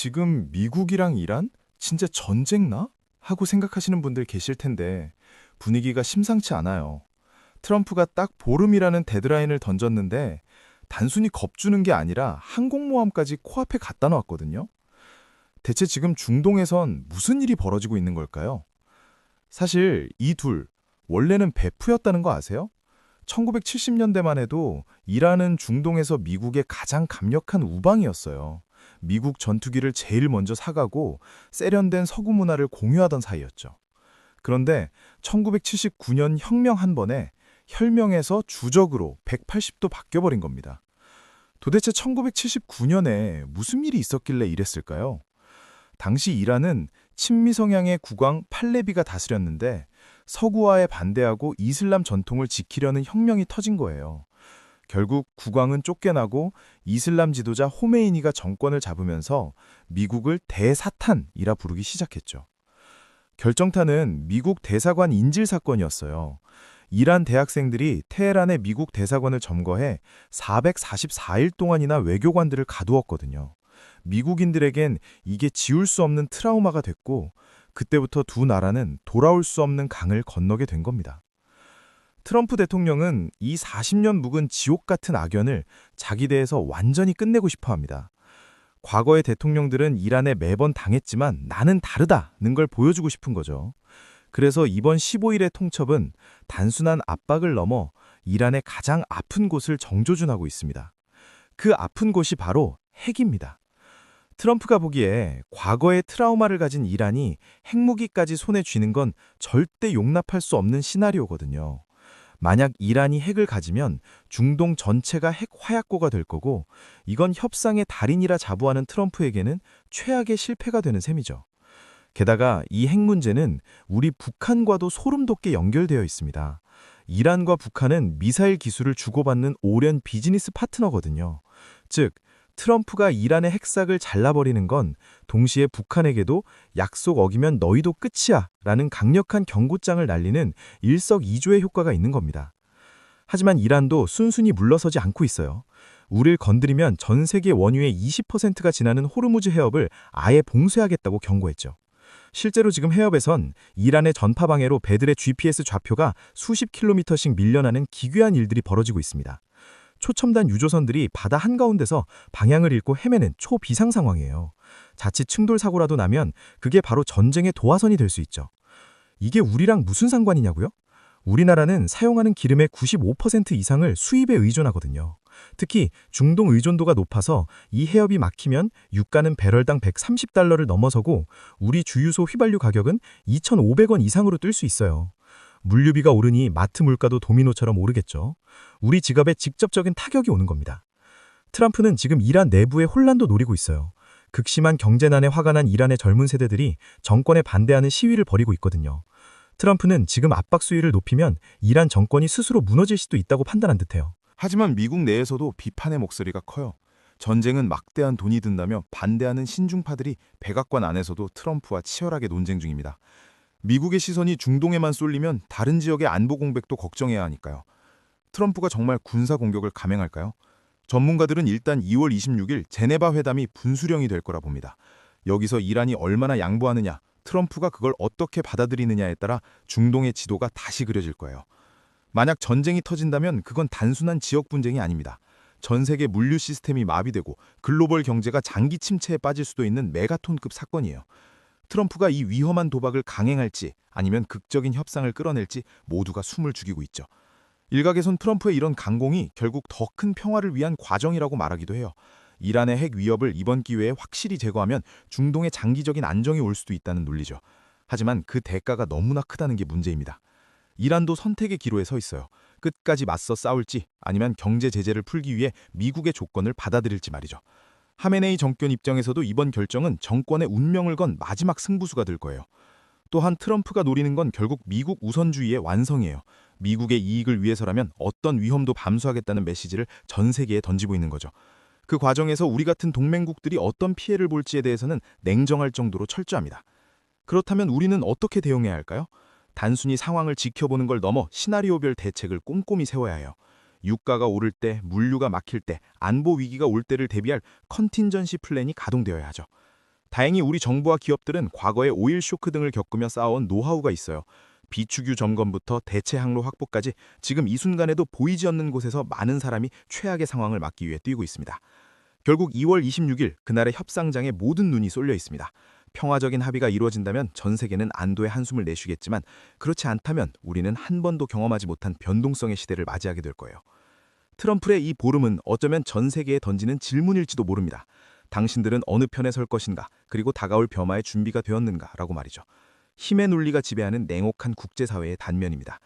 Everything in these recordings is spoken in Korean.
지금 미국이랑 이란? 진짜 전쟁 나? 하고 생각하시는 분들 계실 텐데 분위기가 심상치 않아요. 트럼프가 딱 보름이라는 데드라인을 던졌는데 단순히 겁주는 게 아니라 항공모함까지 코앞에 갖다 놨거든요. 대체 지금 중동에선 무슨 일이 벌어지고 있는 걸까요? 사실 이 둘, 원래는 베프였다는 거 아세요? 1970년대만 해도 이란은 중동에서 미국의 가장 강력한 우방이었어요. 미국 전투기를 제일 먼저 사가고 세련된 서구 문화를 공유하던 사이였죠. 그런데 1979년 혁명 한 번에 혈명에서 주적으로 180도 바뀌어버린 겁니다. 도대체 1979년에 무슨 일이 있었길래 이랬을까요? 당시 이란은 친미 성향의 국왕 팔레비가 다스렸는데 서구화에 반대하고 이슬람 전통을 지키려는 혁명이 터진 거예요. 결국 국왕은 쫓겨나고 이슬람 지도자 호메이니가 정권을 잡으면서 미국을 대사탄이라 부르기 시작했죠. 결정타는 미국 대사관 인질 사건이었어요. 이란 대학생들이 테헤란의 미국 대사관을 점거해 444일 동안이나 외교관들을 가두었거든요. 미국인들에겐 이게 지울 수 없는 트라우마가 됐고 그때부터 두 나라는 돌아올 수 없는 강을 건너게 된 겁니다. 트럼프 대통령은 이 40년 묵은 지옥 같은 악연을 자기 대에서 완전히 끝내고 싶어 합니다. 과거의 대통령들은 이란에 매번 당했지만 나는 다르다는 걸 보여주고 싶은 거죠. 그래서 이번 15일의 통첩은 단순한 압박을 넘어 이란의 가장 아픈 곳을 정조준하고 있습니다. 그 아픈 곳이 바로 핵입니다. 트럼프가 보기에 과거의 트라우마를 가진 이란이 핵무기까지 손에 쥐는 건 절대 용납할 수 없는 시나리오거든요. 만약 이란이 핵을 가지면 중동 전체가 핵 화약고가 될 거고 이건 협상의 달인이라 자부하는 트럼프에게는 최악의 실패가 되는 셈이죠. 게다가 이 핵 문제는 우리 북한과도 소름 돋게 연결되어 있습니다. 이란과 북한은 미사일 기술을 주고받는 오랜 비즈니스 파트너거든요. 즉, 트럼프가 이란의 핵싹을 잘라버리는 건 동시에 북한에게도 약속 어기면 너희도 끝이야 라는 강력한 경고장을 날리는 일석이조의 효과가 있는 겁니다. 하지만 이란도 순순히 물러서지 않고 있어요. 우릴 건드리면 전 세계 원유의 20%가 지나는 호르무즈 해협을 아예 봉쇄하겠다고 경고했죠. 실제로 지금 해협에선 이란의 전파 방해로 배들의 GPS 좌표가 수십 킬로미터씩 밀려나는 기괴한 일들이 벌어지고 있습니다. 초첨단 유조선들이 바다 한가운데서 방향을 잃고 헤매는 초비상 상황이에요. 자칫 충돌 사고라도 나면 그게 바로 전쟁의 도화선이 될 수 있죠. 이게 우리랑 무슨 상관이냐고요? 우리나라는 사용하는 기름의 95% 이상을 수입에 의존하거든요. 특히 중동 의존도가 높아서 이 해협이 막히면 유가는 배럴당 130달러를 넘어서고 우리 주유소 휘발유 가격은 2,500원 이상으로 뛸 수 있어요. 물류비가 오르니 마트 물가도 도미노처럼 오르겠죠. 우리 지갑에 직접적인 타격이 오는 겁니다. 트럼프는 지금 이란 내부의 혼란도 노리고 있어요. 극심한 경제난에 화가 난 이란의 젊은 세대들이 정권에 반대하는 시위를 벌이고 있거든요. 트럼프는 지금 압박 수위를 높이면 이란 정권이 스스로 무너질 수도 있다고 판단한 듯해요. 하지만 미국 내에서도 비판의 목소리가 커요. 전쟁은 막대한 돈이 든다며 반대하는 신중파들이 백악관 안에서도 트럼프와 치열하게 논쟁 중입니다. 미국의 시선이 중동에만 쏠리면 다른 지역의 안보 공백도 걱정해야 하니까요. 트럼프가 정말 군사 공격을 감행할까요? 전문가들은 일단 2월 26일 제네바 회담이 분수령이 될 거라 봅니다. 여기서 이란이 얼마나 양보하느냐, 트럼프가 그걸 어떻게 받아들이느냐에 따라 중동의 지도가 다시 그려질 거예요. 만약 전쟁이 터진다면 그건 단순한 지역 분쟁이 아닙니다. 전 세계 물류 시스템이 마비되고 글로벌 경제가 장기 침체에 빠질 수도 있는 메가톤급 사건이에요. 트럼프가 이 위험한 도박을 강행할지 아니면 극적인 협상을 끌어낼지 모두가 숨을 죽이고 있죠. 일각에선 트럼프의 이런 강공이 결국 더 큰 평화를 위한 과정이라고 말하기도 해요. 이란의 핵 위협을 이번 기회에 확실히 제거하면 중동의 장기적인 안정이 올 수도 있다는 논리죠. 하지만 그 대가가 너무나 크다는 게 문제입니다. 이란도 선택의 기로에 서 있어요. 끝까지 맞서 싸울지 아니면 경제 제재를 풀기 위해 미국의 조건을 받아들일지 말이죠. 하메네이 정권 입장에서도 이번 결정은 정권의 운명을 건 마지막 승부수가 될 거예요. 또한 트럼프가 노리는 건 결국 미국 우선주의의 완성이에요. 미국의 이익을 위해서라면 어떤 위험도 감수하겠다는 메시지를 전 세계에 던지고 있는 거죠. 그 과정에서 우리 같은 동맹국들이 어떤 피해를 볼지에 대해서는 냉정할 정도로 철저합니다. 그렇다면 우리는 어떻게 대응해야 할까요? 단순히 상황을 지켜보는 걸 넘어 시나리오별 대책을 꼼꼼히 세워야 해요. 유가가 오를 때, 물류가 막힐 때, 안보 위기가 올 때를 대비할 컨틴전시 플랜이 가동되어야 하죠. 다행히 우리 정부와 기업들은 과거에 오일 쇼크 등을 겪으며 쌓아온 노하우가 있어요. 비축유 점검부터 대체 항로 확보까지 지금 이 순간에도 보이지 않는 곳에서 많은 사람이 최악의 상황을 막기 위해 뛰고 있습니다. 결국 2월 26일 그날의 협상장에 모든 눈이 쏠려 있습니다. 평화적인 합의가 이루어진다면 전 세계는 안도의 한숨을 내쉬겠지만 그렇지 않다면 우리는 한 번도 경험하지 못한 변동성의 시대를 맞이하게 될 거예요. 트럼프의 이 보름은 어쩌면 전 세계에 던지는 질문일지도 모릅니다. 당신들은 어느 편에 설 것인가, 그리고 다가올 벼마의 준비가 되었는가라고 말이죠. 힘의 논리가 지배하는 냉혹한 국제사회의 단면입니다.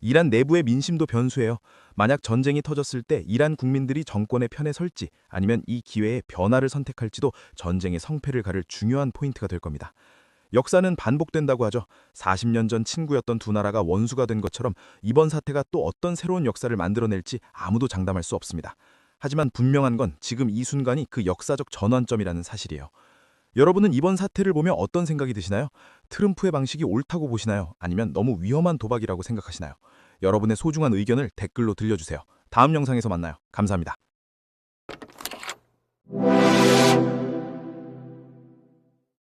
이란 내부의 민심도 변수예요. 만약 전쟁이 터졌을 때 이란 국민들이 정권의 편에 설지 아니면 이 기회에 변화를 선택할지도 전쟁의 성패를 가를 중요한 포인트가 될 겁니다. 역사는 반복된다고 하죠. 40년 전 친구였던 두 나라가 원수가 된 것처럼 이번 사태가 또 어떤 새로운 역사를 만들어낼지 아무도 장담할 수 없습니다. 하지만 분명한 건 지금 이 순간이 그 역사적 전환점이라는 사실이에요. 여러분은 이번 사태를 보며 어떤 생각이 드시나요? 트럼프의 방식이 옳다고 보시나요? 아니면 너무 위험한 도박이라고 생각하시나요? 여러분의 소중한 의견을 댓글로 들려주세요. 다음 영상에서 만나요. 감사합니다.